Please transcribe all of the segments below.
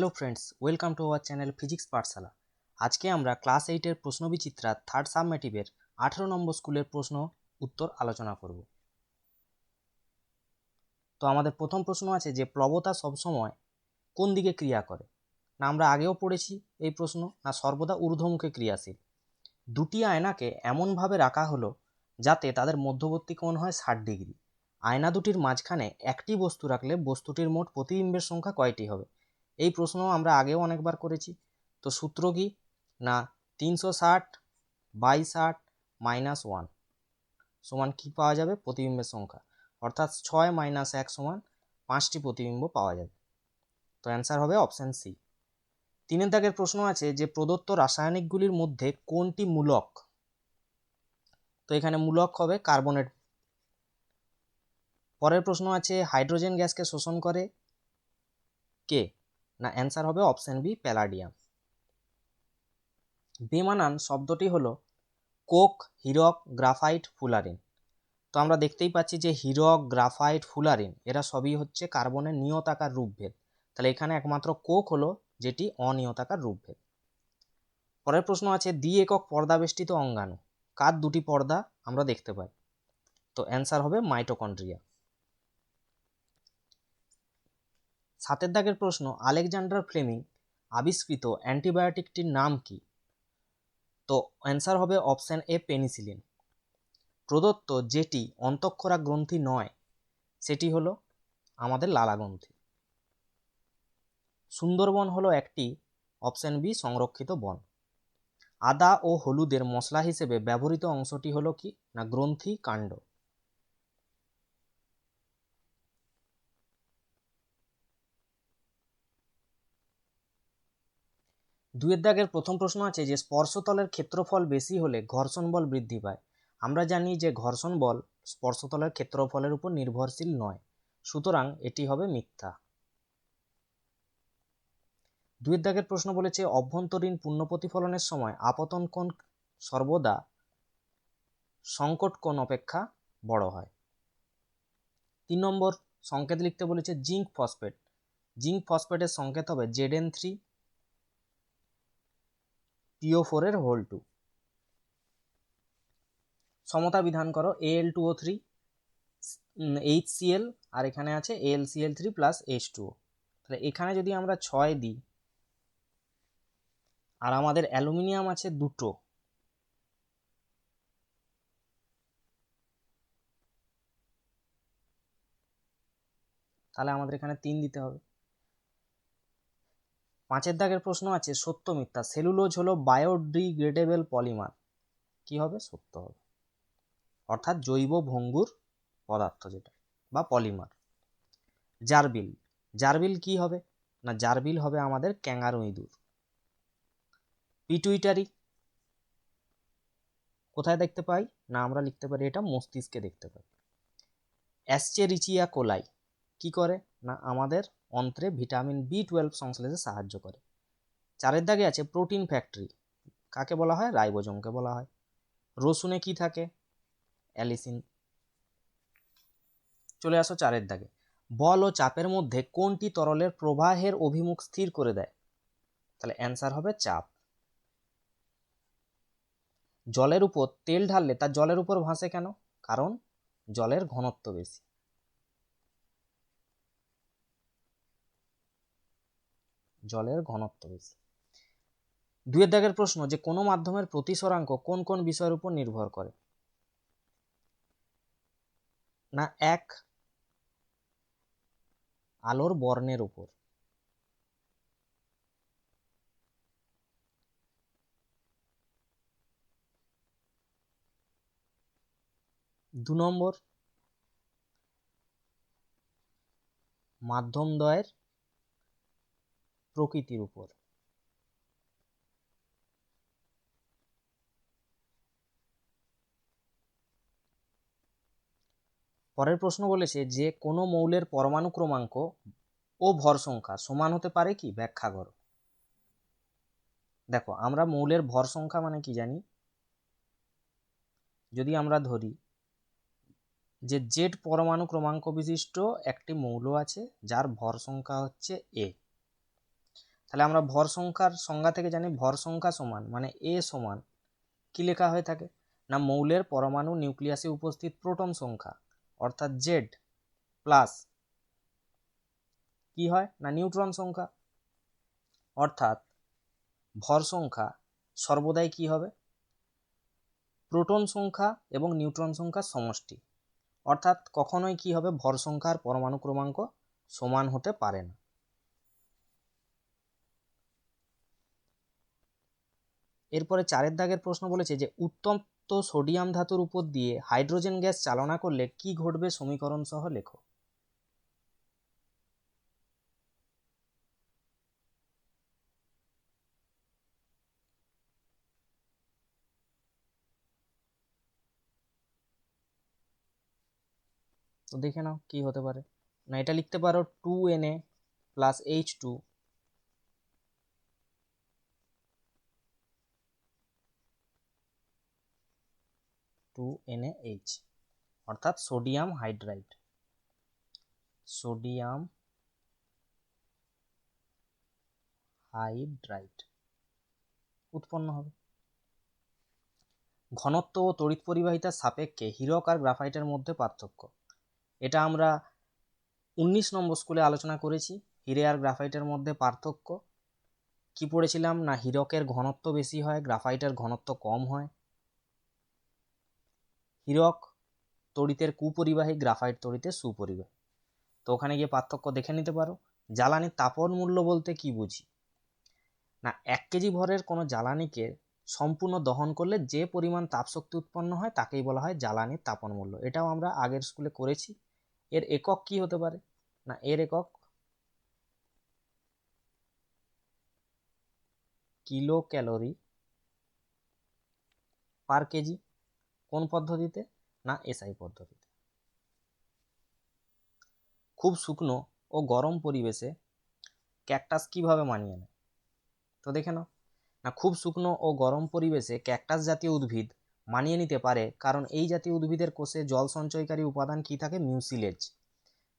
Hello friends, welcome to our channel physics পাঠশালা। আজকে আমরা class 8-এর প্রশ্নবিচিত্রা third সাবমেটিভের 18 নম্বর স্কুলের প্রশ্ন উত্তর আলোচনা করব। তো আমাদের প্রথম প্রশ্ন আছে যে প্লবতা সবসময় কোন দিকে ক্রিয়া করে? না আমরা আগেও পড়েছি এই প্রশ্ন, না সর্বদা ঊর্ধ্বমুখে ক্রিয়াশীল। দুটি আয়নাকে এমনভাবে রাখা হলো যাতে তাদের মধ্যবর্তী কোণ হয় 60 ডিগ্রি। আয়না দুটির মাঝখানে একটি বস্তু রাখলে বস্তুটির মোট প্রতিবিম্বের সংখ্যা কয়টি হবে? এই প্রশ্ন আমরা আগেও অনেকবার করেছি। তো সূত্র কি? না 360/60 - 1 সমান কি পাওয়া যাবে? প্রতিবিম্বের সংখ্যা, অর্থাৎ 6 - 1 সমান 5টি প্রতিবিম্ব পাওয়া যাবে। তো অ্যান্সার হবে অপশান সি। 3 দাগের প্রশ্ন আছে যে প্রদত্ত রাসায়নিকগুলির মধ্যে কোনটি মূলক? তো এখানে মূলক হবে কার্বনেট। পরের প্রশ্ন আছে হাইড্রোজেন গ্যাসকে শোষণ করে কে? না অ্যান্সার হবে অপশন বি, প্যালাডিয়াম। বেমানান শব্দটি হলো কোক, হিরক, গ্রাফাইট, ফুলারিন। তো আমরা দেখতেই পাচ্ছি যে হিরক, গ্রাফাইট, ফুলারিন এরা সবই হচ্ছে কার্বনের নিয়তাকার রূপভেদ। তাহলে এখানে একমাত্র কোক হলো যেটি অনিয়তাকার রূপভেদ। পরের প্রশ্ন আছে দ্বি একক পর্দাবেষ্টিত অঙ্গাণু কার দুটি পর্দা আমরা দেখতে পাই? তো অ্যান্সার হবে মাইটোকন্ড্রিয়া। 7 দাগের প্রশ্ন আলেকজান্ডার ফ্লেমিং আবিষ্কৃত অ্যান্টিবায়োটিকটির নাম কি? তো অ্যান্সার হবে অপশন এ, পেনিসিলিন। প্রদত্ত যেটি অন্তঃক্ষরা গ্রন্থি নয় সেটি হলো আমাদের লালা গ্রন্থি। সুন্দরবন হলো একটি অপশন বি সংরক্ষিত বন। আদা ও হলুদের মশলা হিসেবে ব্যবহৃত অংশটি হলো কি? না গ্রন্থি কাণ্ড। দুয়ের দাগের প্রথম প্রশ্ন আছে যে স্পর্শতলের ক্ষেত্রফল বেশি হলে ঘর্ষণ বল বৃদ্ধি পায়। আমরা জানি যে ঘর্ষণ বল স্পর্শতলের ক্ষেত্রফলের উপর নির্ভরশীল নয়, সুতরাং এটি হবে মিথ্যা। দুয়ের দাগের প্রশ্ন বলেছে অভ্যন্তরীণ পূর্ণ প্রতিফলনের সময় আপতন কোণ সর্বদা সংকট কোণ অপেক্ষা বড় হয়। 3 নম্বর সংকেত লিখতে বলেছে জিঙ্ক ফসফেট। জিঙ্ক ফসফেটের সংকেত হবে Zn3PO4 এর হোল 2। সমতা বিধান করো Al2O3 HCl আর এখানে আছে AlCl3 প্লাস H2O। তাহলে এখানে যদি আমরা 6 দিই আর আমাদের অ্যালুমিনিয়াম আছে দুটো, তাহলে আমাদের এখানে 3 দিতে হবে। 5 দাগের প্রশ্ন আছে সত্য মিথ্যা সেলুলোজ হলো বায়োডিগ্রেডেবল পলিমার, কি হবে? সত্য হবে, অর্থাৎ জৈব ভঙ্গুর পদার্থ যেটা বা পলিমার। জারবিল, জারবিল কি হবে? না জারবিল হবে আমাদের ক্যাঙ্গারু ইঁদুর। পিটুইটারি কোথায় দেখতে পাই? না আমরা লিখতে পারি এটা মস্তিষ্কে দেখতে পাই। অ্যাসচেরিচিয়া কোলাই কি করে? না আমাদের অন্ত্রে ভিটামিন B12 সংশ্লেষে সাহায্য করে। 4 দাগে আছে প্রোটিন ফ্যাক্টরি কাকে বলা হয়? রাইবোজোমকে বলা হয়। রসুনে কি থাকে? অ্যালিসিন। চলে আসো 4 দাগে বল ও চাপের মধ্যে কোনটি তরলের প্রবাহের অভিমুখ স্থির করে দেয়? তাহলে অ্যান্সার হবে চাপ। জলের উপর তেল ঢাললে তা জলের উপর ভাসে কেন? কারণ জলের ঘনত্ব বেশি। জলের ঘনত্ব বেশি। 2 দাগের প্রশ্ন যে কোনো মাধ্যমের প্রতিসরাঙ্ক কোন কোন বিষয়ের উপর নির্ভর করে? না এক, আলোর বর্ণের উপর। 2 নম্বর মাধ্যমদ্বয়ের প্রকৃতির উপর। পরের প্রশ্ন বলেছে যে কোনো মৌলের পরমাণু ক্রমাঙ্ক ও ভর সংখ্যা সমান হতে পারে কি? ব্যাখ্যা করো। দেখো আমরা মৌলের ভর সংখ্যা মানে কি জানি? যদি আমরা ধরি যে জেড পরমাণু ক্রমাঙ্ক বিশিষ্ট একটি মৌল আছে যার ভর সংখ্যা হচ্ছে A, তাহলে আমরা ভর সংখ্যার সংজ্ঞা থেকে জানি ভর সংখ্যা সমান মানে এ সমান কি লেখা হয়ে থাকে না মৌলের পরমাণু নিউক্লিয়াসে উপস্থিত প্রোটন সংখ্যা অর্থাৎ জেড প্লাস কি হয় না নিউট্রন সংখ্যা, অর্থাৎ ভর সংখ্যা সর্বদাই কি হবে প্রোটন সংখ্যা এবং নিউট্রন সংখ্যার সমষ্টি, অর্থাৎ কখনোই কি হবে ভর সংখ্যা আর পরমাণু ক্রমাঙ্ক সমান হতে পারে না। এরপরে 4 দাগের প্রশ্ন বলেছে যে উত্তপ্ত সোডিয়াম ধাতুর উপর দিয়ে হাইড্রোজেন গ্যাস চালনা করলে কি ঘটবে সমীকরণ সহ লেখো। তো দেখে নাও কি হতে পারে না এটা লিখতে পারো 2Na প্লাস H2 2NaH অর্থাৎ সোডিয়াম হাইড্রাইড উৎপন্ন হবে। ঘনত্ব ও তড়িৎ পরিবাহিতার সাপেক্ষে হীরক আর গ্রাফাইটের মধ্যে পার্থক্য, এটা আমরা 19 নম্বর স্কুলে আলোচনা করেছি। হীরে আর গ্রাফাইটের মধ্যে পার্থক্য কি পড়েছিলাম না হীরকের ঘনত্ব বেশি হয় গ্রাফাইটের ঘনত্ব কম হয়। হীরক তড়িতের কুপরিবাহী গ্রাফাইট তড়িতের সুপরিবাহী। তো ওখানে গিয়ে পার্থক্য দেখে নিতে পারো। জ্বালানির তাপন মূল্য বলতে কি বুঝি না 1 কেজি ভরের কোনো জ্বালানিকে সম্পূর্ণ দহন করলে যে পরিমাণ তাপশক্তি উৎপন্ন হয় তাকেই বলা হয় জ্বালানির তাপন মূল্য। এটাও আমরা আগের স্কুলে করেছি। এর একক কি হতে পারে না এর একক কিলো ক্যালোরি পার কেজি। কোন পদ্ধতিতে না এসআই পদ্ধতিতে। খুব শুকনো ও গরম পরিবেশে ক্যাকটাস কিভাবে মানিয়ে নেয় তো দেখে নাও না খুব শুকনো ও গরম পরিবেশে ক্যাকটাস জাতীয় উদ্ভিদ মানিয়ে নিতে পারে কারণ এই জাতীয় উদ্ভিদের কোষে জল সঞ্চয়কারী উপাদান কি থাকে মিউসিলেজ।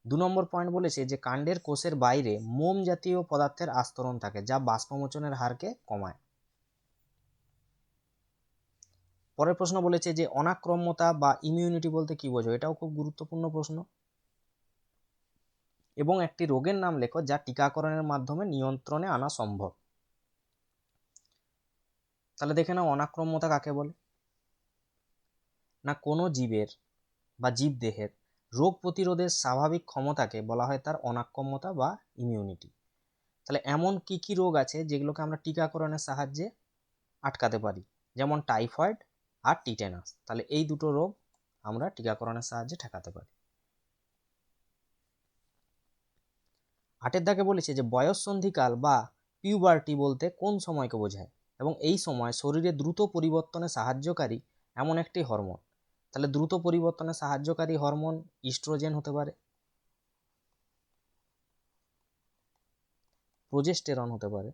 2 নম্বর পয়েন্ট বলেছে যে কাণ্ডের কোষের বাইরে মোম জাতীয় পদার্থের আস্তরণ থাকে যা বাষ্পমোচনের হারকে কমায়। পরের প্রশ্ন বলেছে যে অনাক্রম্যতা বা ইমিউনিটি বলতে কি বোঝো, এটাও খুব গুরুত্বপূর্ণ প্রশ্ন। এবং একটি রোগের নাম লেখো যা টিকাকরণের মাধ্যমে নিয়ন্ত্রণে আনা সম্ভব। তাহলে দেখে নাও অনাক্রম্যতা কাকে বলে না কোনো জীবের বা জীবদেহের রোগ প্রতিরোধের স্বাভাবিক ক্ষমতাকে বলা হয় তার অনাক্রম্যতা বা ইমিউনিটি। তাহলে এমন কি কি রোগ আছে যেগুলোকে আমরা টিকাকরণের সাহায্যে আটকাতে পারি, যেমন টাইফয়েড আর টিটেনাস। তাহলে এই দুটো রোগ আমরা টিকাকরণের সাহায্যে ঠেকাতে পারি। 8 দাগে বলেছে যে বয়ঃসন্ধিকাল বা পিউবার্টি বলতে কোন সময়কে বোঝায় এবং এই সময় শরীরে দ্রুত পরিবর্তনে সাহায্যকারী এমন একটি হরমোন। তাহলে দ্রুত পরিবর্তনে সাহায্যকারী হরমোন ইস্ট্রোজেন হতে পারে, প্রোজেস্টেরন হতে পারে,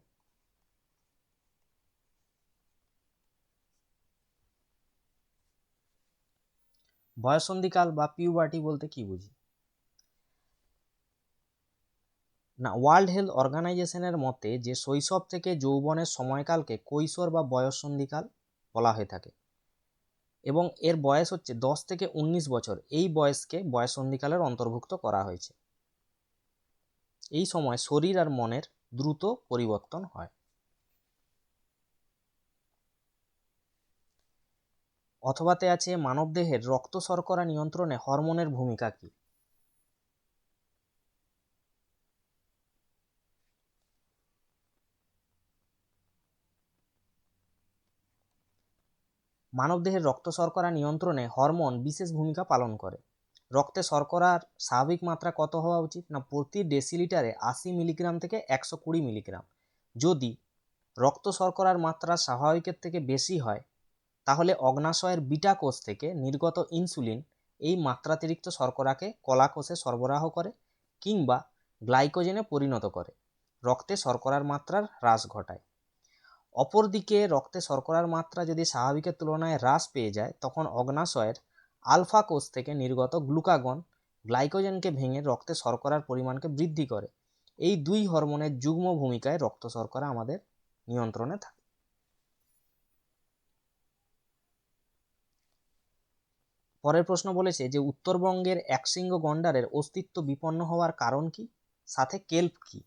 বয়ঃসন্ধিকাল বা পিউবার্টি বলতে কি বুঝি না ওয়ার্ল্ড হেলথ অর্গানাইজেশনের মতে যে শৈশব থেকে যৌবনের সময়কালকে কৈশোর বা বয়ঃসন্ধিকাল বলা হয়ে থাকে এবং এর বয়স হচ্ছে 10 থেকে 19 বছর। এই বয়সকে বয়ঃসন্ধিকালের অন্তর্ভুক্ত করা হয়েছে। এই সময় শরীর আর মনের দ্রুত পরিবর্তন হয়। অথবাতে আছে মানবদেহের রক্ত শর্করা নিয়ন্ত্রণে হরমোনের ভূমিকা কি। মানবদেহের রক্ত শর্করা নিয়ন্ত্রণে হরমোন বিশেষ ভূমিকা পালন করে। রক্তে শর্করার স্বাভাবিক মাত্রা কত হওয়া উচিত না প্রতি ডেসিলিটারে 80 মিলিগ্রাম থেকে 120 মিলিগ্রাম। যদি রক্ত শর্করার মাত্রা স্বাভাবিকের থেকে বেশি হয় তাহলে অগ্নাশয়ের বিটা কোষ থেকে নির্গত ইনসুলিন এই মাত্রাতিরিক্ত শর্করাকে কলা কোষে সরবরাহ করে কিংবা গ্লাইকোজেনে পরিণত করে, রক্তে শর্করার মাত্রার হ্রাস ঘটায়। অপরদিকে রক্তে শর্করার মাত্রা যদি স্বাভাবিকের তুলনায় হ্রাস পেয়ে যায় তখন অগ্নাশয়ের আলফা কোষ থেকে নির্গত গ্লুকাগন গ্লাইকোজেনকে ভেঙে রক্তে শর্করার পরিমাণকে বৃদ্ধি করে এই দুই হরমোনের যুগ্ম ভূমিকায় রক্ত শর্করা আমাদের নিয়ন্ত্রণে থাকে। পরের প্রশ্ন বলেছে যে উত্তরবঙ্গের একশৃঙ্গ গন্ডারের অস্তিত্ব বিপন্ন হওয়ার কারণ কি, সাথে কেল্প কি?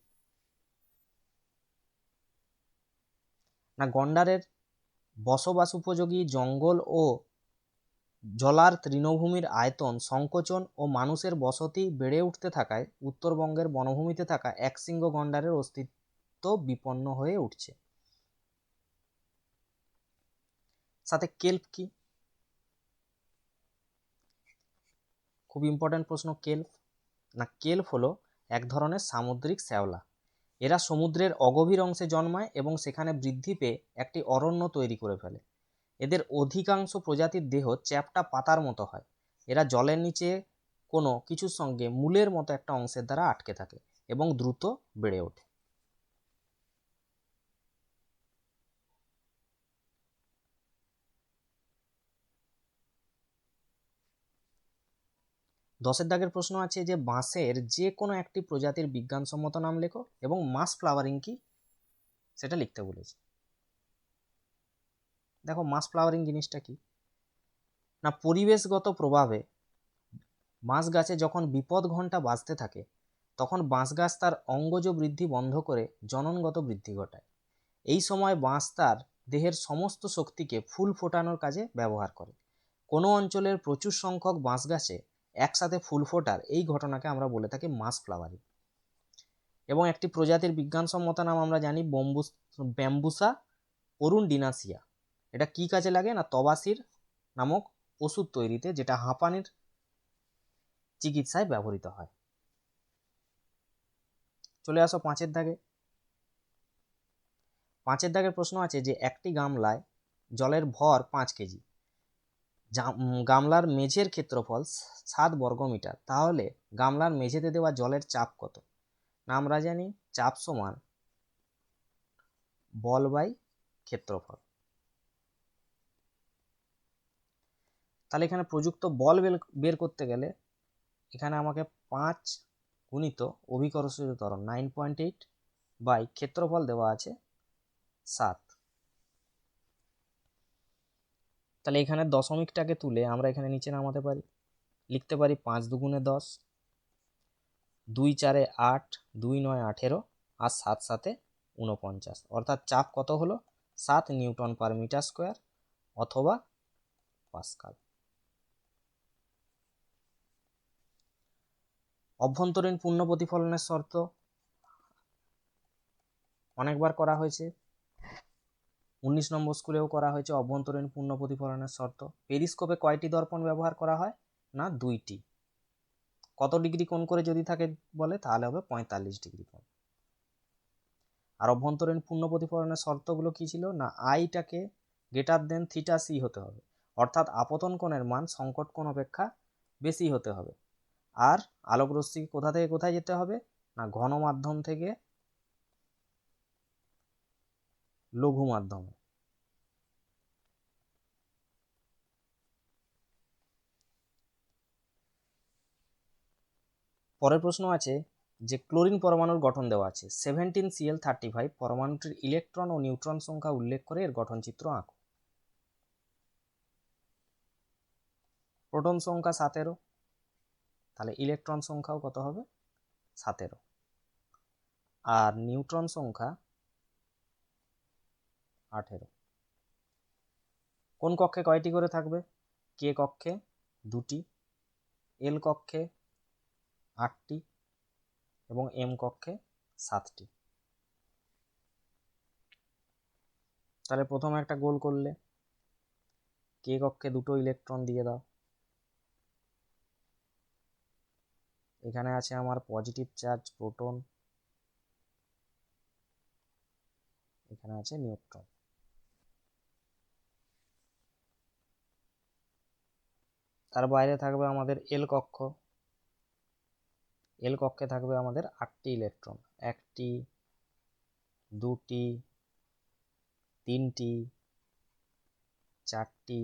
না, গন্ডারের বসবাস উপযোগী জঙ্গল ও জলার তৃণভূমির আয়তন সংকোচন ও মানুষের বসতি বেড়ে উঠতে থাকায় উত্তরবঙ্গের বনভূমিতে থাকা একশৃঙ্গ গন্ডারের অস্তিত্ব বিপন্ন হয়ে উঠছে। সাথে কেল্প কি? খুব ইম্পর্টেন্ট প্রশ্ন কেল্প। না, কেল্প হলো এক ধরনের সামুদ্রিক শ্যাওলা। এরা সমুদ্রের অগভীর অংশে জন্মায় এবং সেখানে বৃদ্ধি পেয়ে একটি অরণ্য তৈরি করে ফেলে। এদের অধিকাংশ প্রজাতির দেহ চ্যাপ্টা পাতার মতো হয়। এরা জলের নিচে কোনো কিছুর সঙ্গে মূলের মতো একটা অংশের দ্বারা আটকে থাকে এবং দ্রুত বেড়ে ওঠে। দশের দাগের প্রশ্ন আছে যে বাঁশের যে কোনো একটি প্রজাতির বিজ্ঞানসম্মত নাম লেখো এবং মাস ফ্লাওয়ারিং কি সেটা লিখতে বলেছে। দেখো, মাস ফ্লাওয়ারিং জিনিসটা কি না, পরিবেশগত প্রভাবে বাঁশ গাছে যখন বিপদ ঘণ্টা বাজতে থাকে তখন বাঁশ গাছ তার অঙ্গজ বৃদ্ধি বন্ধ করে জননগত বৃদ্ধি ঘটায়। এই সময় বাঁশ তার দেহের সমস্ত শক্তিকে ফুল ফোটানোর কাজে ব্যবহার করে। কোনো অঞ্চলের প্রচুর সংখ্যক বাঁশ গাছে একসাথে ফুল ফোটার এই ঘটনাকে আমরা বলে থাকি মাস ফ্লাওয়ারিং। এবং একটি প্রজাতির বিজ্ঞানসম্মত নাম আমরা জানি ব্যাম্বুসা অরুন্ডিনাসিয়া। এটা কি কাজে লাগে না, তবাসির নামক ওষুধ তৈরিতে, যেটা হাঁপানির চিকিৎসায় ব্যবহৃত হয়। চলে আসো পাঁচের দাগে। পাঁচের দাগের প্রশ্ন আছে যে একটি গামলায় জলের ভর 5 কেজি, গামলার মেঝের ক্ষেত্রফল 7 বর্গমিটার, তাহলে গামলার মেঝেতে দেওয়া জলের চাপ কত? না, আমরা জানি চাপ সমান বল বাই ক্ষেত্রফল। তাহলে এখানে প্রযুক্ত বল বের করতে গেলে এখানে আমাকে 5 গুণিত অভিকর্ষীয় ত্বরণ 9.8 বাই ক্ষেত্রফল দেওয়া আছে 7। তাহলে এখানে দশমিকটাকে তুলে আমরা এখানে নিচে নামাতে পারি, লিখতে পারি 5 দুগুণে 10, 2 4 8, 2 9 18 আর 7 7 49। অর্থাৎ চাপ কত হলো? 7 নিউটন পার মিটার স্কোয়ার অথবা পাস্কাল। অভ্যন্তরীণ পূর্ণ প্রতিফলনের শর্ত অনেকবার করা হয়েছে, 19 নম্বর স্কুলেও করা হয়েছে। অভ্যন্তরীণ পূর্ণ প্রতিফলনের শর্ত, পেরিস্কোপে কয়টি দর্পণ ব্যবহার করা হয়? না, 2টি। কত ডিগ্রি কোণ করে যদি থাকে বলে তাহলে হবে 45 ডিগ্রি কোণ। আর অভ্যন্তরীণ পূর্ণ প্রতিফলনের শর্তগুলো কি ছিল? না, আইটাকে গ্রেটার দেন থিটা সি হতে হবে, অর্থাৎ আপতন কোণের মান সংকট কোণ অপেক্ষা বেশি হতে হবে। আর আলোক রশ্মি কোথা থেকে কোথায় যেতে হবে? না, ঘন মাধ্যম থেকে লঘু মাধ্যমে। পরের প্রশ্ন আছে যে ক্লোরিন পরমাণুর গঠন দেওয়া আছে 17Cl35, পরমাণুটির ইলেকট্রন ও নিউট্রন সংখ্যা উল্লেখ করে এর গঠন চিত্র আঁকো। প্রোটন সংখ্যা 17, তাহলে ইলেকট্রন সংখ্যাও কত হবে? 17। আর নিউট্রন সংখ্যা 18। কোন কক্ষে কয়টি করে থাকবে? কে কক্ষে 2টি, এল কক্ষে 8টি এবং এম কক্ষে 7টি। তাহলে প্রথমে একটা গোল করলে, কে কক্ষে 2টো ইলেকট্রন দিয়ে দাও। এখানে আছে আমার পজিটিভ চার্জ প্রোটন, এখানে আছে নিউট্রন। তার বাইরে থাকবে আমাদের এল কক্ষ, এল কক্ষে থাকবে আমাদের 8টি ইলেকট্রন, 1টি 2টি 3টি 4টি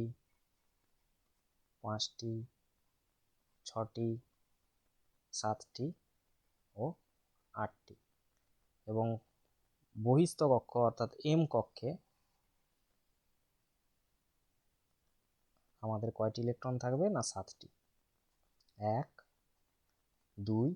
5টি 6টি 7টি ও 8টি। এবং বহিস্থ কক্ষ অর্থাৎ এম কক্ষে আমাদের কয়টি ইলেকট্রন থাকবে? না 7টি। 1 2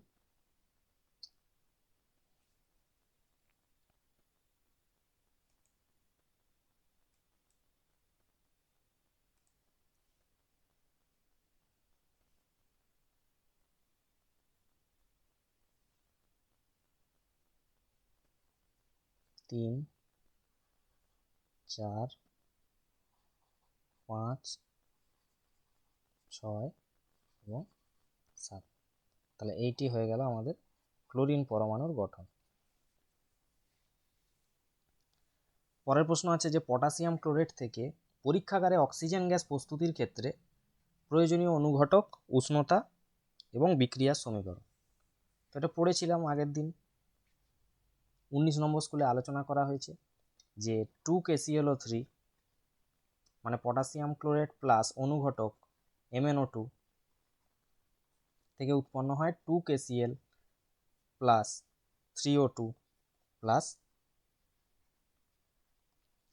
3 4 5 6 এবং 7। তাহলে এইটি হয়ে গেল আমাদের ক্লোরিন পরমাণুর গঠন। পরের প্রশ্ন আছে যে পটাশিয়াম ক্লোরেট থেকে পরীক্ষাগারে অক্সিজেন গ্যাস প্রস্তুতির ক্ষেত্রে প্রয়োজনীয় অনুঘটক, উষ্ণতা এবং বিক্রিয়ার সমীকরণ। তো এটা পড়েছিলাম আগের দিন, 19 নম্বর স্কুলে আলোচনা করা হয়েছে যে 2KClO3 মানে পটাশিয়াম ক্লোরেট প্লাস অনুঘটক MnO2 থেকে উৎপন্ন হয় 2KCl plus 3O2 plus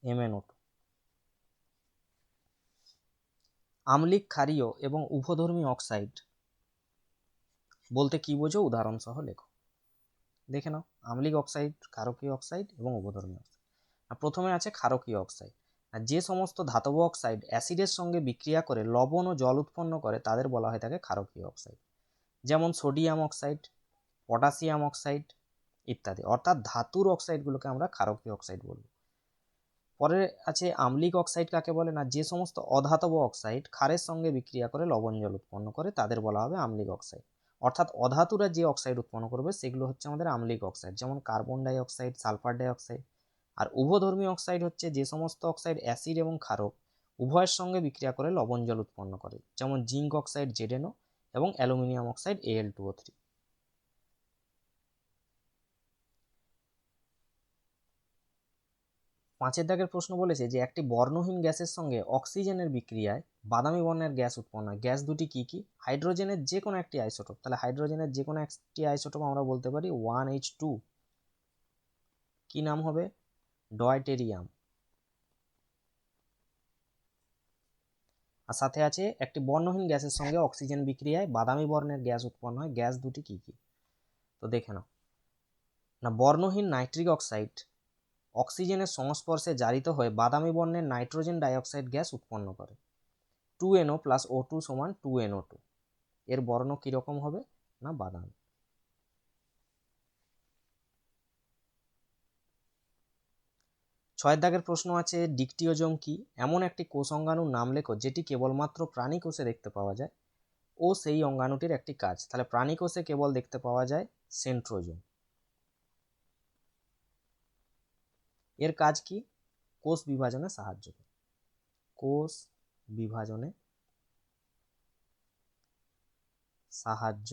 MnO2। আম্লিক, ক্ষারীয় এবং উভধর্মী অক্সাইড বলতে কি বোঝো? উদাহরণ সহ লেখো। দেখে নাও, আম্লিক অক্সাইড, ক্ষারকীয় অক্সাইড এবং উভধর্মী অক্সাইড। প্রথমে আছে ক্ষারকীয় অক্সাইড। যে সমস্ত ধাতব অক্সাইড অ্যাসিডের সঙ্গে বিক্রিয়া করে লবণ ও জল উৎপন্ন করে তাদের বলা হয় থাকে ক্ষারকীয় অক্সাইড, যেমন সোডিয়াম অক্সাইড, পটাশিয়াম অক্সাইড ইত্যাদি। অর্থাৎ ধাতুর অক্সাইডগুলোকে আমরা ক্ষারকীয় অক্সাইড বলব। পরে আছে আম্লিক অক্সাইড কাকে বলে? না যে সমস্ত অধাতব অক্সাইড ক্ষারের সঙ্গে বিক্রিয়া করে লবণ জল উৎপন্ন করে তাদের বলা হবে আম্লিক অক্সাইড। অর্থাৎ অধাতুরা যে অক্সাইড উৎপন্ন করবে সেগুলো হচ্ছে আমাদের আম্লিক অক্সাইড, যেমন carbon die oxide, sulphur die oxide. আর উভধর্মী অক্সাইড হচ্ছে যে সমস্ত অক্সাইড অ্যাসিড এবং ক্ষারক উভয়ের সঙ্গে বিক্রিয়া করে লবণ জল উৎপন্ন করে, যেমন জিঙ্ক অক্সাইড ZnO এবং অ্যালুমিনিয়াম অক্সাইড Al2O3। পাঁচের দাগের প্রশ্ন বলেছে যে একটি বর্ণহীন গ্যাসের সঙ্গে অক্সিজেনের বিক্রিয়ায় বাদামি বর্ণের গ্যাস উৎপন্ন হয়। গ্যাস দুটি কি কি? হাইড্রোজেনের যে কোনো একটি আইসোটোপ। তাহলে হাইড্রোজেনের যে কোনো একটি আইসোটোপ আমরা বলতে পারি 1H2। কি নাম হবে? ডয়টেরিয়াম। আর সাথে আছে একটি বর্ণহীন গ্যাসের সঙ্গে অক্সিজেন বিক্রিয়ায় বাদামি বর্ণের গ্যাস উৎপন্ন হয়। গ্যাস দুটি কি কি? তো দেখে নাও। না বর্ণহীন নাইট্রিক অক্সাইড অক্সিজেনের সংস্পর্শে জারিত হয়ে বাদামি বর্ণের নাইট্রোজেন ডাইঅক্সাইড গ্যাস উৎপন্ন করে। 2NO + O2 = 2NO2। এর বর্ণ কীরকম হবে? না বাদামি। ছয়ের দাগের প্রশ্ন আছে ডিকটিওজোম কি? এমন একটি কোষ অঙ্গাণুর নাম লেখো যেটি কেবলমাত্র প্রাণী কোষে দেখতে পাওয়া যায় ও সেই অঙ্গাণুটির একটি কাজ। তাহলে প্রাণী কোষে কেবল দেখতে পাওয়া যায় সেন্ট্রোজোম। এর কাজ কি? কোষ বিভাজনে সাহায্য করে। কোষ বিভাজনে সাহায্য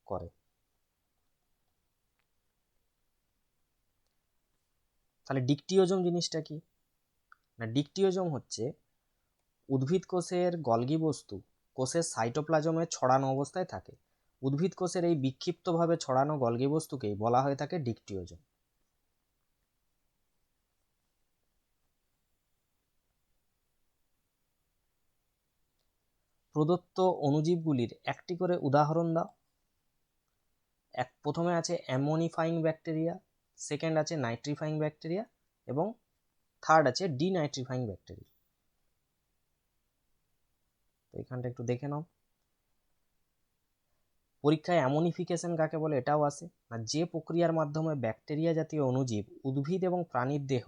করে। তাহলে ডিকটিওজোম জিনিসটা কি? না ডিকটিওজোম হচ্ছে উদ্ভিদ কোষের গলগি বস্তু কোষের সাইটোপ্লাজমে ছড়ানো অবস্থায় থাকে। উদ্ভিদ কোষের এই বিক্ষিপ্তভাবে ছড়ানো গলগি বস্তুকেই বলা হয়ে থাকে ডিকটিওজোম। প্রদত্ত অণুজীবগুলির একটি করে উদাহরণ দাও। প্রথমে আছে অ্যামোনিফাইং ব্যাকটেরিয়া, সেকেন্ড আছে নাইট্রিফাইং ব্যাকটেরিয়া এবং থার্ড আছে ডিনাইট্রিফাইং ব্যাকটেরিয়া। তো এখানটা একটু দেখে নাও। পরীক্ষায় অ্যামোনিফিকেশন কাকে বলে এটাও আসে। আর যে প্রক্রিয়ার মাধ্যমে ব্যাকটেরিয়া জাতীয় অণুজীব উদ্ভিদ এবং প্রাণীর দেহ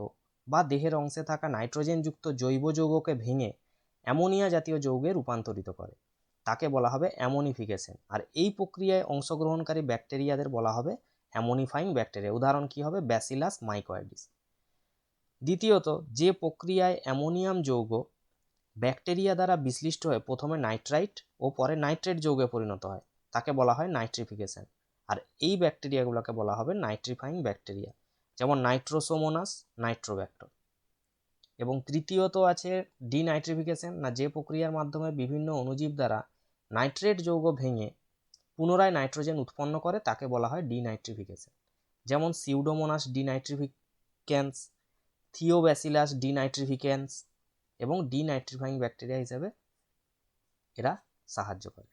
বা দেহের অংশে থাকা নাইট্রোজেনযুক্ত জৈব যৌগকে ভেঙে অ্যামোনিয়া জাতীয় যৌগে রূপান্তরিত করে তাকে বলা হবে অ্যামোনিফিকেশন। আর এই প্রক্রিয়ায় অংশগ্রহণকারী ব্যাকটেরিয়াদের বলা হবে অ্যামোনিফাইং ব্যাকটেরিয়া। উদাহরণ কি হবে? ব্যাসিলাস মাইকোয়েডিস। দ্বিতীয়ত, যে প্রক্রিয়ায় অ্যামোনিয়াম যৌগ ব্যাকটেরিয়া দ্বারা বিশ্লিষ্ট হয়ে প্রথমে নাইট্রাইট ও পরে নাইট্রেট যৌগে পরিণত হয় তাকে বলা হয় নাইট্রিফিকেশন। আর এই ব্যাকটেরিয়াগুলোকে বলা হবে নাইট্রিফাইং ব্যাকটেরিয়া, যেমন নাইট্রোসোমোনাস, নাইট্রোব্যাক্টর। এবং তৃতীয়ত আছে ডিনাইট্রিফিকেশন, না যে প্রক্রিয়ার মাধ্যমে বিভিন্ন অণুজীব দ্বারা নাইট্রেট যৌগ ভেঙে পুনরায় নাইট্রোজেন উৎপন্ন করে তাকে বলা হয় ডিনাইট্রিফিকেশন, যেমন সিউডোমোনাস ডিনাইট্রিফিকেন্স, থিওব্যাসিলাস ডিনাইট্রিফিকেন্স এবং ডিনাইট্রিফাইং ব্যাকটেরিয়া হিসেবে এরা সাহায্য করে।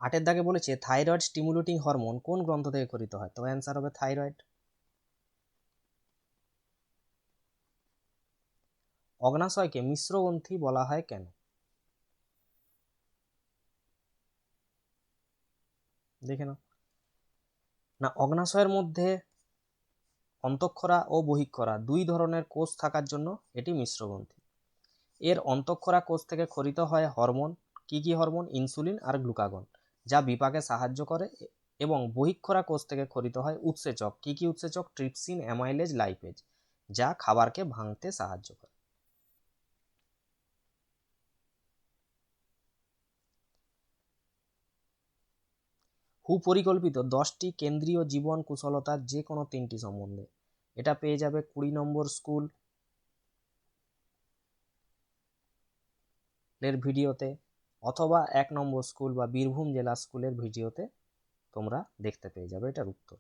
8 দাগে বলেছে থাইরয়েড স্টিমুলেটিং হরমোন কোন গ্রন্থ থেকে খরিত হয়? তো অ্যান্সার হবে থাইরয়েড। অগ্নাশয়কে মিশ্র গ্রন্থি বলা হয় কেন? দেখে নাও না, অগ্নাশয়ের মধ্যে অন্তঃক্ষরা ও বহিঃক্ষরা দুই ধরনের কোষ থাকার জন্য এটি মিশ্র গ্রন্থি। এর অন্তঃক্ষরা কোষ থেকে খরিত হয় হরমোন। কি কি হরমোন? ইনসুলিন আর গ্লুকাগন, যা বিপাকে সাহায্য করে। এবং বহিঃক্ষরা কোষ থেকে খরিত হয় উৎসেচক। কি কি উৎসেচক? ট্রিপসিন, অ্যামাইলেজ, লাইপেজ, যা খাবারকে ভাঙতে সাহায্য করে। সুপরিকল্পিত 10টি কেন্দ্রীয় জীবন কুশলতার যে কোনো 3টি সম্বন্ধে। এটা পেয়ে যাবে 20 নম্বর স্কুল এর ভিডিওতে, অথবা 1 নম্বর স্কুল বা বীরভূম জেলা স্কুলের ভিডিওতে তোমরা দেখতে পেয়ে যাবে এটার উত্তর।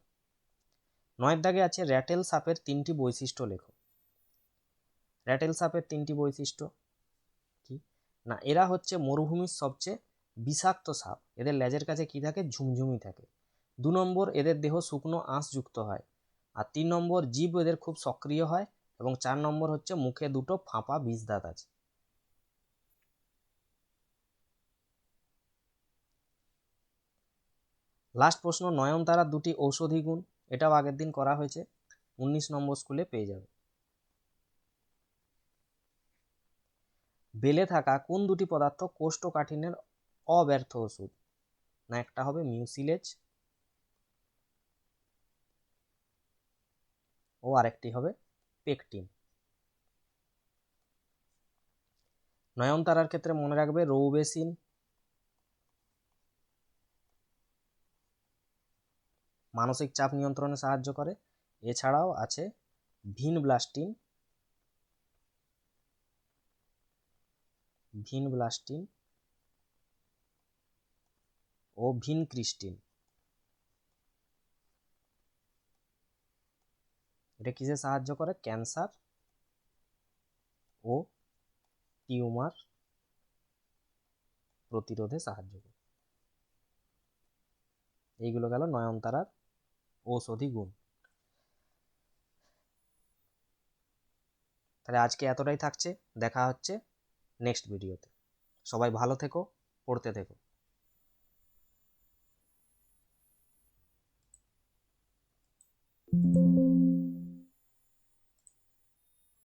9 দাগে আছে র্যাটেল সাপের 3টি বৈশিষ্ট্য লেখো। র্যাটেল সাপের 3টি বৈশিষ্ট্য কি না, এরা হচ্ছে মরুভূমির সবচেয়ে বিষাক্ত সাপ। এদের লেজের কাছে কি থাকে? ঝুমঝুমি থাকে। 2 নম্বর, এদের দেহ শুকনো আঁশযুক্ত হয়। আর 3 নম্বর, জীব এদের খুব সক্রিয় হয়। এবং 4 নম্বর হচ্ছে মুখে দুটো ফাঁপা বিষদাঁত আছে। লাস্ট প্রশ্ন, নয়নতারার 2টি ঔষধি গুণ। এটাও আগের দিন করা হয়েছে, 19 নম্বর স্কুলে পেয়ে যাবে। বেলে থাকা কোন 2টি পদার্থ কোষ্ঠকাঠিন্যের অব্যর্থ ওষুধ? না, একটা হবে মিউসিলেজ ও আরেকটি হবে পেকটিন। নয়নতারার ক্ষেত্রে মনে রাখবে রোউবেসিন, মানসিক চাপ নিয়ন্ত্রণে সাহায্য করে। এছাড়াও আছে ভিনব্লাস্টিন ও ভিনক্রিস্টিন। এটা কিসে সাহায্য করে? ক্যান্সার ও টিউমার প্রতিরোধে সাহায্য করে। এইগুলো গেল নয়নতারার ঔষধি গুণ। তাহলে আজকে এতটাই থাকছে, দেখা হচ্ছে নেক্সট ভিডিওতে। সবাই ভালো থেকো, পড়তে থেকো।